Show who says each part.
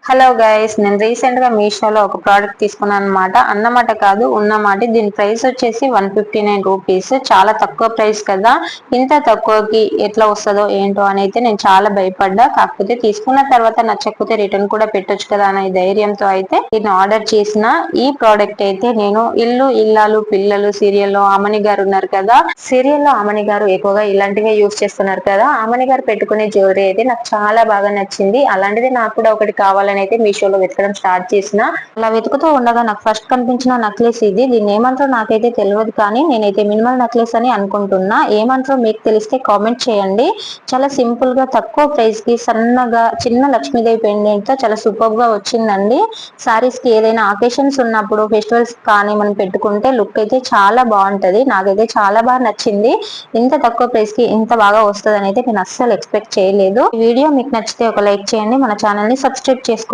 Speaker 1: Hello guys, నేను recent గా మీషోలో ఒక ప్రోడక్ట్ తీసుకున్నాను అనమాట. అన్నమాట కాదు, ఉన్నమాట. దీని ప్రైస్ వచ్చేసి 159 రూపీస్. చాలా తక్కువ ప్రైస్ కదా, ఇంత తక్కువకి ఎట్లా వస్తుందో ఏంటో అని అయితే నేను చాలా భయపడ్డా. కాకపోతే తీసుకున్న తర్వాత నచ్చకపోతే రిటర్న్ కూడా పెట్టొచ్చు కదా అనే ధైర్యంతో అయితే దీన్ని ఆర్డర్ చేసిన. ఈ ప్రోడక్ట్ అయితే నేను ఇల్లు ఇల్లాలు పిల్లలు సీరియల్లో అమని గారు ఉన్నారు కదా, సీరియల్లో అమని గారు ఎక్కువగా ఇలాంటివే యూస్ చేస్తున్నారు కదా. అమని గారు పెట్టుకునే జ్యువెలరీ అయితే నాకు చాలా బాగా నచ్చింది. అలాంటిది నాకు కూడా ఒకటి కావాలని అయితే మీషోలో వెతకడం స్టార్ట్ చేసిన. అలా వెతుకుతూ ఉండగా నాకు ఫస్ట్ కనిపించిన నెక్లెస్ ఇది. దీన్ని ఏమంటారో నాకైతే తెలియదు, కానీ నేనైతే మినిమల్ నెక్లెస్ అని అనుకుంటున్నా. ఏమంటారో మీకు తెలిస్తే కామెంట్ చేయండి. చాలా సింపుల్ గా తక్కువ ప్రైస్ కి సన్నగా చిన్న లక్ష్మీదేవి పెండెంట్ తో చాలా సూపర్ గా వచ్చిందండి. సారీస్ కి ఏదైనా అకేషన్స్ ఉన్నప్పుడు, ఫెస్టివల్స్ కానీ మనం పెట్టుకుంటే లుక్ అయితే చాలా బాగుంటది. నాకైతే చాలా బాగా నచ్చింది. ఇంత తక్కువ ప్రైస్ కి ఇంత బాగా వస్తుంది అయితే నేను అస్సలు ఎక్స్పెక్ట్ చేయలేదు. ఈ వీడియో మీకు నచ్చితే ఒక లైక్ చేయండి, మన ఛానల్ ని సబ్స్క్రైబ్ చేసుకోండి.